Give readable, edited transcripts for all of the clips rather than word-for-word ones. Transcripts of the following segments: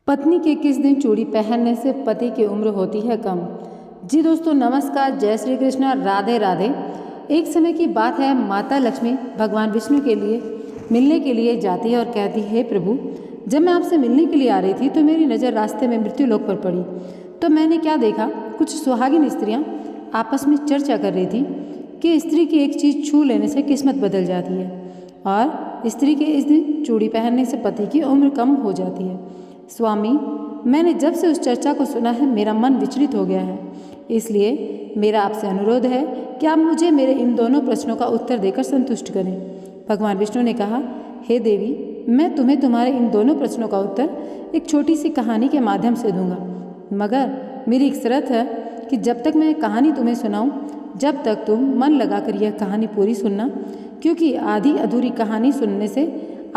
पत्नी के किस दिन चूड़ी पहनने से पति की उम्र होती है कम। जी दोस्तों नमस्कार, जय श्री कृष्ण, राधे राधे। एक समय की बात है, माता लक्ष्मी भगवान विष्णु के लिए मिलने के लिए जाती है और कहती है, हे प्रभु, जब मैं आपसे मिलने के लिए आ रही थी तो मेरी नज़र रास्ते में मृत्युलोक पर पड़ी। तो मैंने क्या देखा, कुछ सुहागिन स्त्रियाँ आपस में चर्चा कर रही थी कि स्त्री की एक चीज़ छू लेने से किस्मत बदल जाती है और स्त्री के इस दिन चूड़ी पहनने से पति की उम्र कम हो जाती है। स्वामी, मैंने जब से उस चर्चा को सुना है मेरा मन विचलित हो गया है, इसलिए मेरा आपसे अनुरोध है कि आप मुझे मेरे इन दोनों प्रश्नों का उत्तर देकर संतुष्ट करें। भगवान विष्णु ने कहा, हे देवी, मैं तुम्हें तुम्हारे इन दोनों प्रश्नों का उत्तर एक छोटी सी कहानी के माध्यम से दूंगा, मगर मेरी एक शर्त है कि जब तक मैं कहानी तुम्हें सुनाऊं, जब तक तुम मन लगाकर यह कहानी पूरी सुनना, क्योंकि आधी अधूरी कहानी सुनने से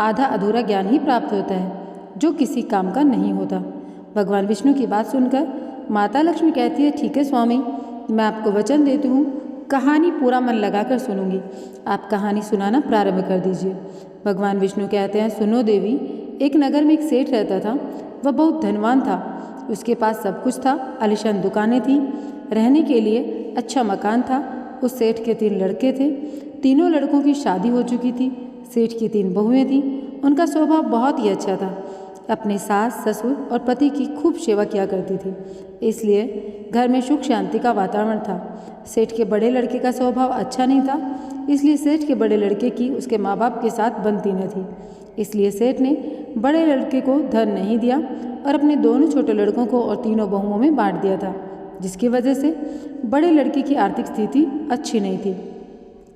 आधा अधूरा ज्ञान ही प्राप्त होता है जो किसी काम का नहीं होता। भगवान विष्णु की बात सुनकर माता लक्ष्मी कहती है, ठीक है स्वामी, मैं आपको वचन देती हूँ, कहानी पूरा मन लगाकर सुनूंगी। आप कहानी सुनाना प्रारंभ कर दीजिए। भगवान विष्णु कहते हैं, सुनो देवी, एक नगर में एक सेठ रहता था। वह बहुत धनवान था, उसके पास सब कुछ था, आलीशान दुकानें थीं, रहने के लिए अच्छा मकान था। उस सेठ के 3 लड़के थे, तीनों लड़कों की शादी हो चुकी थी। सेठ की 3 बहुएँ थीं, उनका स्वभाव बहुत ही अच्छा था, अपने सास ससुर और पति की खूब सेवा किया करती थी, इसलिए घर में सुख शांति का वातावरण था। सेठ के बड़े लड़के का स्वभाव अच्छा नहीं था, इसलिए सेठ के बड़े लड़के की उसके माँ बाप के साथ बनती न थी, इसलिए सेठ ने बड़े लड़के को धन नहीं दिया और अपने दोनों छोटे लड़कों को और तीनों बहुओं में बांट दिया था, जिसकी वजह से बड़े लड़के की आर्थिक स्थिति अच्छी नहीं थी।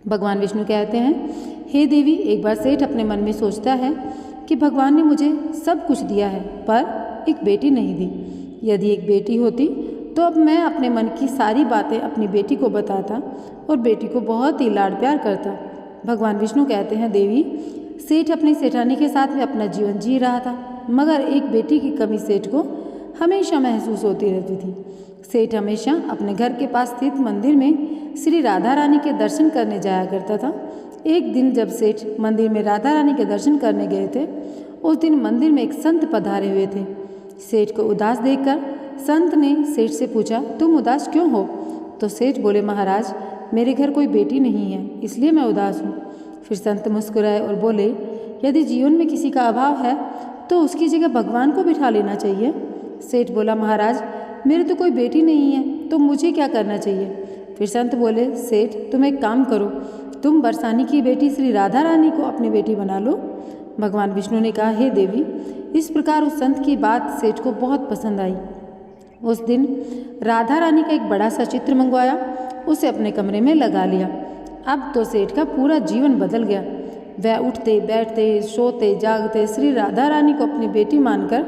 भगवान विष्णु कहते हैं, हे देवी, एक बार सेठ अपने मन में सोचता है कि भगवान ने मुझे सब कुछ दिया है पर एक बेटी नहीं दी। यदि एक बेटी होती तो अब मैं अपने मन की सारी बातें अपनी बेटी को बताता और बेटी को बहुत ही लाड प्यार करता। भगवान विष्णु कहते हैं, देवी, सेठ अपनी सेठानी के साथ में अपना जीवन जी रहा था, मगर एक बेटी की कमी सेठ को हमेशा महसूस होती रहती थी। सेठ हमेशा अपने घर के पास स्थित मंदिर में श्री राधा रानी के दर्शन करने जाया करता था। एक दिन जब सेठ मंदिर में राधा रानी के दर्शन करने गए थे, उस दिन मंदिर में एक संत पधारे हुए थे। सेठ को उदास देखकर संत ने सेठ से पूछा, तुम उदास क्यों हो? तो सेठ बोले, महाराज, मेरे घर कोई बेटी नहीं है, इसलिए मैं उदास हूँ। फिर संत मुस्कुराए और बोले, यदि जीवन में किसी का अभाव है तो उसकी जगह भगवान को बिठा लेना चाहिए। सेठ बोला, महाराज, मेरे तो कोई बेटी नहीं है, तो मुझे क्या करना चाहिए? फिर संत बोले, सेठ, तुम एक काम करो, तुम बरसानी की बेटी श्री राधा रानी को अपनी बेटी बना लो। भगवान विष्णु ने कहा, हे देवी, इस प्रकार उस संत की बात सेठ को बहुत पसंद आई। उस दिन राधा रानी का एक बड़ा सा चित्र मंगवाया, उसे अपने कमरे में लगा लिया। अब तो सेठ का पूरा जीवन बदल गया। वह उठते बैठते सोते जागते श्री राधा रानी को अपनी बेटी मानकर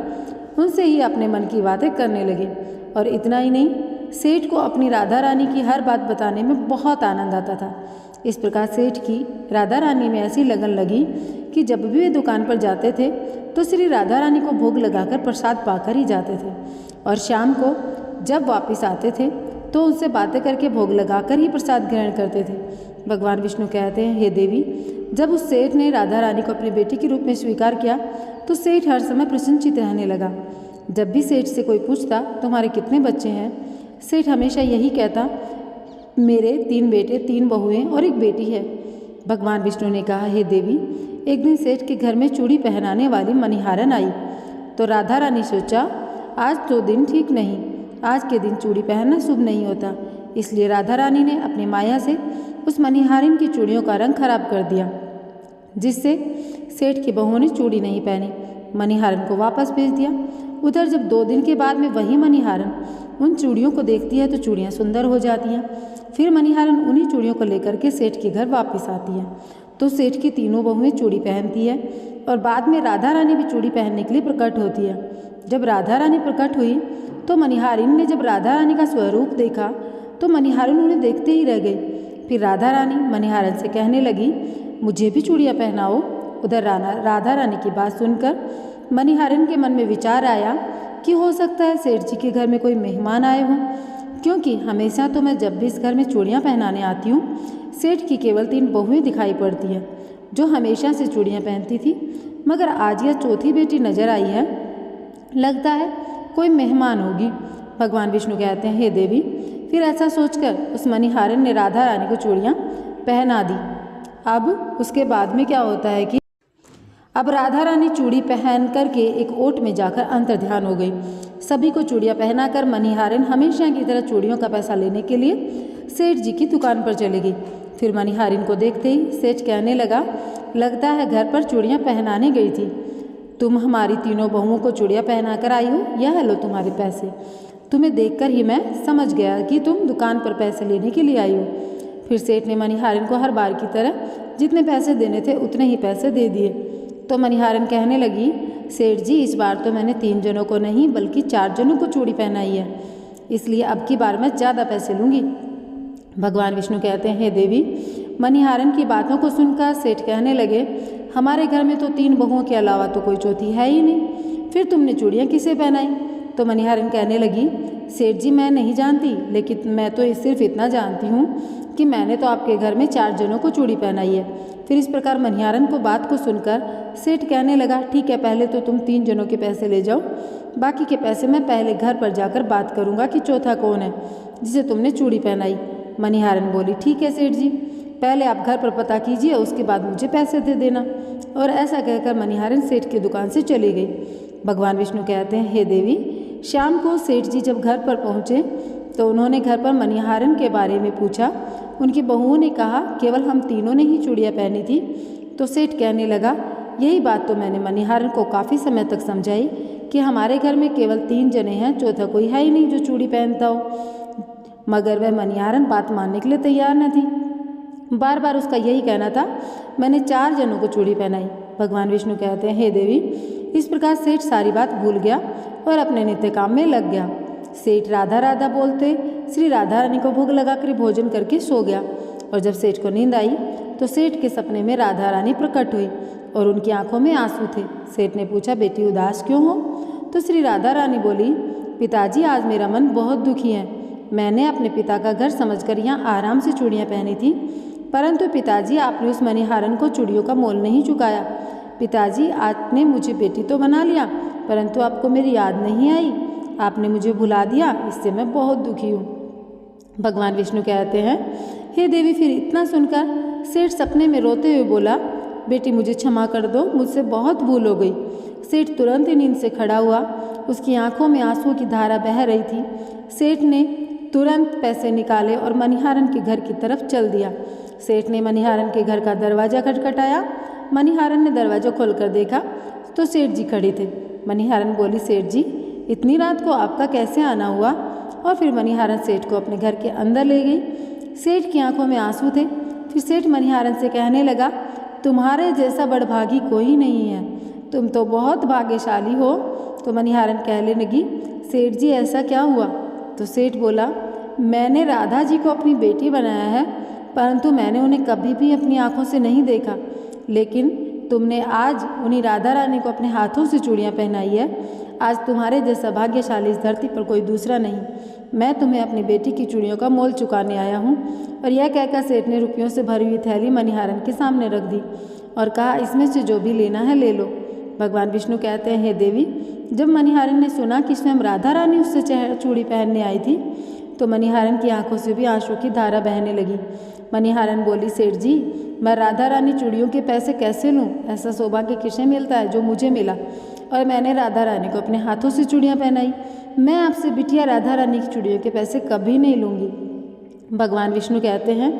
उनसे ही अपने मन की बातें करने लगे। और इतना ही नहीं, सेठ को अपनी राधा रानी की हर बात बताने में बहुत आनंद आता था। इस प्रकार सेठ की राधा रानी में ऐसी लगन लगी कि जब भी वे दुकान पर जाते थे तो श्री राधा रानी को भोग लगाकर प्रसाद पाकर ही जाते थे, और शाम को जब वापस आते थे तो उनसे बातें करके भोग लगाकर ही प्रसाद ग्रहण करते थे। भगवान विष्णु कहते हैं, हे देवी, जब उस सेठ ने राधा रानी को अपनी बेटी के रूप में स्वीकार किया तो सेठ हर समय प्रसन्नचित्त रहने लगा। जब भी सेठ से कोई पूछता, तुम्हारे कितने बच्चे हैं, सेठ हमेशा यही कहता, मेरे 3 बेटे 3 बहुएं और एक बेटी है। भगवान विष्णु ने कहा, हे देवी, एक दिन सेठ के घर में चूड़ी पहनाने वाली मणिहारन आई तो राधा रानी सोचा, आज तो दिन ठीक नहीं, आज के दिन चूड़ी पहनना शुभ नहीं होता, इसलिए राधा रानी ने अपनी माया से उस मणिहारिन की चूड़ियों का रंग खराब कर दिया, जिससे सेठ की बहुओं ने चूड़ी नहीं पहनी। मणिहारन को वापस भेज दिया। उधर जब 2 दिन के बाद में वही मणिहारन उन चूड़ियों को देखती है तो चूड़ियाँ सुंदर हो जाती हैं। फिर मणिहारन उन्हीं चूड़ियों को लेकर के सेठ के घर वापस आती है तो सेठ की तीनों बहुएं चूड़ी पहनती है और बाद में राधा रानी भी चूड़ी पहनने के लिए प्रकट होती है। जब राधा रानी प्रकट हुई तो मणिहारिन ने जब राधा रानी का स्वरूप देखा तो मणिहारिन उन्हें देखते ही रह गई। फिर राधा रानी मणिहारन से कहने लगी, मुझे भी चूड़ियाँ पहनाओ। उधर राधा रानी की बात सुनकर मणिहारिन के मन में विचार आया कि हो सकता है सेठ जी के घर में कोई मेहमान आए हों, क्योंकि हमेशा तो मैं जब भी इस घर में चूड़ियाँ पहनाने आती हूँ, सेठ की केवल 3 बहुएं दिखाई पड़ती हैं जो हमेशा से चूड़ियाँ पहनती थी, मगर आज यह चौथी बेटी नजर आई है। लगता है कोई मेहमान होगी। भगवान विष्णु कहते हैं, हे देवी। फिर ऐसा सोचकर उस मणिहारन ने राधा रानी को चूड़ियाँ पहना दी। अब उसके बाद में क्या होता है कि अब राधा रानी चूड़ी पहन करके एक ओट में जाकर अंतर्ध्यान हो गई। सभी को चूड़ियाँ पहनाकर मणिहारन हमेशा की तरह चूड़ियों का पैसा लेने के लिए सेठ जी की दुकान पर चली गई। फिर मणिहारिन को देखते ही सेठ कहने लगा, लगता है घर पर चूड़ियाँ पहनाने गई थी। तुम हमारी तीनों बहुओं को चूड़ियाँ पहना कर आई हो, यह लो तुम्हारे पैसे। तुम्हें देखकर ही मैं समझ गया कि तुम दुकान पर पैसे लेने के लिए आई हो। फिर सेठ ने मणिहारिन को हर बार की तरह जितने पैसे देने थे उतने ही पैसे दे दिए। तो मणिहारन कहने लगी, सेठ जी इस बार तो मैंने 3 जनों को नहीं बल्कि 4 जनों को चूड़ी पहनाई है, इसलिए अब की बार मैं ज़्यादा पैसे लूँगी। भगवान विष्णु कहते हैं, हे देवी। मणिहारन की बातों को सुनकर सेठ कहने लगे, हमारे घर में तो 3 बहुओं के अलावा तो कोई चौथी है ही नहीं, फिर तुमने चूड़ियाँ किसे पहनाई? तो मणिहारन कहने लगी, सेठ जी मैं नहीं जानती, लेकिन मैं तो सिर्फ इतना जानती हूँ कि मैंने तो आपके घर में 4 जनों को चूड़ी पहनाई है। फिर इस प्रकार मणिहारन को बात को सुनकर सेठ कहने लगा, ठीक है, पहले तो तुम 3 जनों के पैसे ले जाओ, बाकी के पैसे मैं पहले घर पर जाकर बात करूँगा कि चौथा कौन है जिसे तुमने चूड़ी पहनाई। मणिहारन बोली, ठीक है सेठ जी, पहले आप घर पर पता कीजिए, उसके बाद मुझे पैसे दे देना। और ऐसा कहकर मणिहारन सेठ की दुकान से चली गई। भगवान विष्णु कहते हैं, हे देवी। शाम को सेठ जी जब घर पर पहुँचे तो उन्होंने घर पर मणिहारन के बारे में पूछा। उनकी बहुओं ने कहा, केवल हम तीनों ने ही चूड़ियाँ पहनी थी। तो सेठ कहने लगा, यही बात तो मैंने मणिहारन को काफ़ी समय तक समझाई कि हमारे घर में केवल 3 जने हैं, चौथा कोई है ही नहीं जो चूड़ी पहनता हो। मगर वह मणिहारन बात मानने के लिए तैयार न थी। बार बार उसका यही कहना था, मैंने 4 जनों को चूड़ी पहनाई। भगवान विष्णु कहते हैं, हे देवी। इस प्रकार सेठ सारी बात भूल गया और अपने नित्य काम में लग गया। सेठ राधा राधा बोलते श्री राधा रानी को भोग लगाकर भोजन करके सो गया। और जब सेठ को नींद आई तो सेठ के सपने में राधा रानी प्रकट हुई और उनकी आंखों में आंसू थे। सेठ ने पूछा, बेटी उदास क्यों हो? तो श्री राधा रानी बोली, पिताजी आज मेरा मन बहुत दुखी है। मैंने अपने पिता का घर समझकर यहाँ आराम से चूड़ियाँ पहनी थी, परंतु पिताजी आपने उस मणिहारन को चूड़ियों का मोल नहीं चुकाया। पिताजी आपने मुझे बेटी तो बना लिया, परंतु आपको मेरी याद नहीं आई, आपने मुझे भुला दिया, इससे मैं बहुत दुखी हूँ। भगवान विष्णु कहते हैं, हे देवी। फिर इतना सुनकर सेठ सपने में रोते हुए बोला, बेटी मुझे क्षमा कर दो, मुझसे बहुत भूल हो गई। सेठ तुरंत ही नींद से खड़ा हुआ, उसकी आंखों में आंसुओं की धारा बह रही थी। सेठ ने तुरंत पैसे निकाले और मणिहारन के घर की तरफ चल दिया। सेठ ने मणिहारन के घर का दरवाज़ा खटखटाया। मणिहारन ने दरवाज़ा खोलकर देखा तो सेठ जी खड़े थे। मणिहारन बोली, सेठ जी इतनी रात को आपका कैसे आना हुआ? और फिर मणिहारन सेठ को अपने घर के अंदर ले गई। सेठ की आंखों में आंसू थे। फिर सेठ मणिहारन से कहने लगा, तुम्हारे जैसा बड़भागी कोई नहीं है, तुम तो बहुत भाग्यशाली हो। तो मणिहारन कहने लगी, सेठ जी ऐसा क्या हुआ? तो सेठ बोला, मैंने राधा जी को अपनी बेटी बनाया है, परंतु मैंने उन्हें कभी भी अपनी आंखों से नहीं देखा, लेकिन तुमने आज उन्हीं राधा रानी को अपने हाथों से चूड़ियाँ पहनाई है। आज तुम्हारे जैसा भाग्यशाली इस धरती पर कोई दूसरा नहीं। मैं तुम्हें अपनी बेटी की चूड़ियों का मोल चुकाने आया हूँ। और यह कहकर सेठ ने रुपयों से भरी हुई थैली मणिहारन के सामने रख दी और कहा, इसमें से जो भी लेना है ले लो। भगवान विष्णु कहते हैं, हे देवी। जब मणिहारन ने सुना कि स्वयं राधा रानी उससे चूड़ी पहनने आई थी तो मणिहारन की आंखों से भी आंसू की धारा बहने लगी। मणिहारन बोली, सेठ जी मैं राधा रानी चूड़ियों के पैसे कैसे लूँ? ऐसा सौभाग्य किसे मिलता है जो मुझे मिला, और मैंने राधा रानी को अपने हाथों से चूड़ियाँ पहनाई। मैं आपसे बिटिया राधा रानी की चूड़ियों के पैसे कभी नहीं लूँगी। भगवान विष्णु कहते हैं,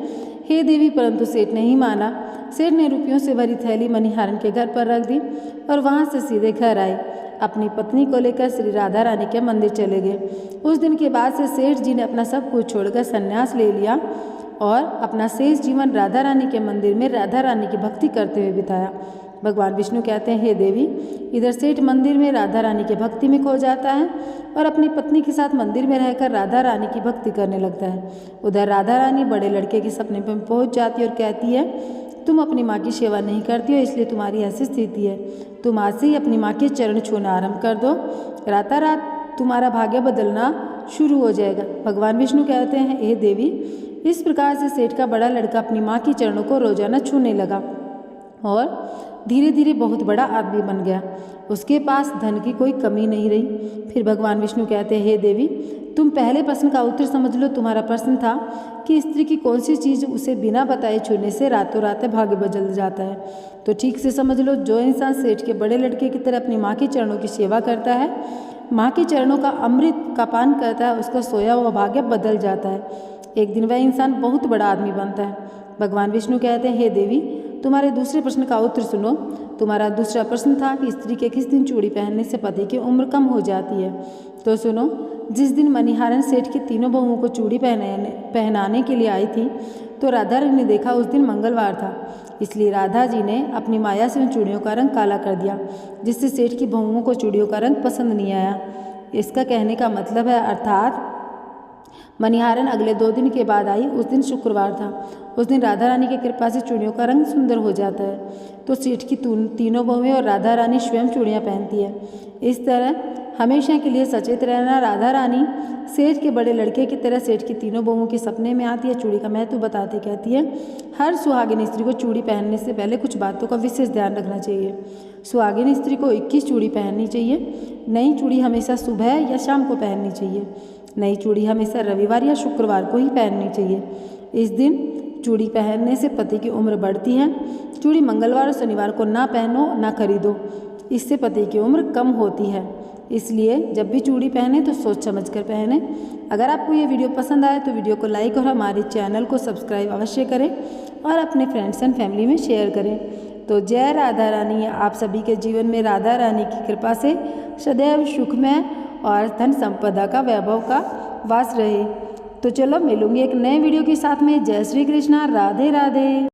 हे देवी। परंतु सेठ नहीं माना। सेठ ने रुपयों से भरी थैली मणिहारन के घर पर रख दी और वहाँ से सीधे घर आए। अपनी पत्नी को लेकर श्री राधा रानी के मंदिर चले गए। उस दिन के बाद से सेठ जी ने अपना सब कुछ छोड़कर संन्यास ले लिया और अपना शेष जीवन राधा रानी के मंदिर में राधा रानी की भक्ति करते हुए बिताया। भगवान विष्णु कहते हैं, हे देवी। इधर सेठ मंदिर में राधा रानी की भक्ति में खो जाता है और अपनी पत्नी के साथ मंदिर में रहकर राधा रानी की भक्ति करने लगता है। उधर राधा रानी बड़े लड़के के सपने में पहुंच जाती है और कहती है, तुम अपनी माँ की सेवा नहीं करती हो, इसलिए तुम्हारी ऐसी स्थिति है। तुम आज से ही अपनी माँ के चरण छूना आरंभ कर दो, रातारात तुम्हारा भाग्य बदलना शुरू हो जाएगा। भगवान विष्णु कहते हैं, हे देवी। इस प्रकार से सेठ का बड़ा लड़का अपनी माँ की चरणों को रोजाना छूने लगा और धीरे धीरे बहुत बड़ा आदमी बन गया। उसके पास धन की कोई कमी नहीं रही। फिर भगवान विष्णु कहते हैं, हे देवी, तुम पहले प्रश्न का उत्तर समझ लो। तुम्हारा प्रश्न था कि स्त्री की कौन सी चीज़ उसे बिना बताए छूने से रातों रात भाग्य बदल जाता है। तो ठीक से समझ लो, जो इंसान सेठ के बड़े लड़के की तरह अपनी माँ के चरणों की सेवा करता है, माँ के चरणों का अमृत का पान करता है, उसका सोया हुआ भाग्य बदल जाता है। एक दिन वह इंसान बहुत बड़ा आदमी बनता है। भगवान विष्णु कहते हैं, हे देवी, तुम्हारे दूसरे प्रश्न का उत्तर सुनो। तुम्हारा दूसरा प्रश्न था कि स्त्री के किस दिन चूड़ी पहनने से पति की उम्र कम हो जाती है। तो सुनो, जिस दिन मणिहारन सेठ की तीनों बहुओं को चूड़ी पहनाने के लिए आई थी, तो राधा रानी ने देखा उस दिन मंगलवार था। इसलिए राधा जी ने अपनी माया से उन चूड़ियों का रंग काला कर दिया, जिससे सेठ की बहुओं को चूड़ियों का रंग पसंद नहीं आया। इसका कहने का मतलब है, अर्थात मणिहारन अगले 2 दिन के बाद आई। उस दिन शुक्रवार था। उस दिन राधा रानी की कृपा से चूड़ियों का रंग सुंदर हो जाता है। तो सेठ की तीनों बहुएं और राधा रानी स्वयं चूड़ियाँ पहनती है। इस तरह हमेशा के लिए सचेत रहना। राधा रानी सेठ के बड़े लड़के की तरह सेठ की तीनों बहुओं के सपने में आती है। चूड़ी का महत्व बताते कहती है, हर सुहागिन स्त्री को चूड़ी पहनने से पहले कुछ बातों का विशेष ध्यान रखना चाहिए। सुहागिन स्त्री को 21 चूड़ी पहननी चाहिए। नई चूड़ी हमेशा सुबह या शाम को पहननी चाहिए। नई चूड़ी हमेशा रविवार या शुक्रवार को ही पहननी चाहिए। इस दिन चूड़ी पहनने से पति की उम्र बढ़ती है। चूड़ी मंगलवार और शनिवार को ना पहनो, ना खरीदो, इससे पति की उम्र कम होती है। इसलिए जब भी चूड़ी पहने तो सोच समझ कर पहने। अगर आपको ये वीडियो पसंद आए तो वीडियो को लाइक और हमारे चैनल को सब्सक्राइब अवश्य करें और अपने फ्रेंड्स एंड फैमिली में शेयर करें। तो जय राधा रानी। आप सभी के जीवन में राधा रानी की कृपा से सदैव सुखमय और धन संपदा का वैभव का वास रहे। तो चलो मिलूंगी एक नए वीडियो के साथ में। जय श्री कृष्णा। राधे राधे।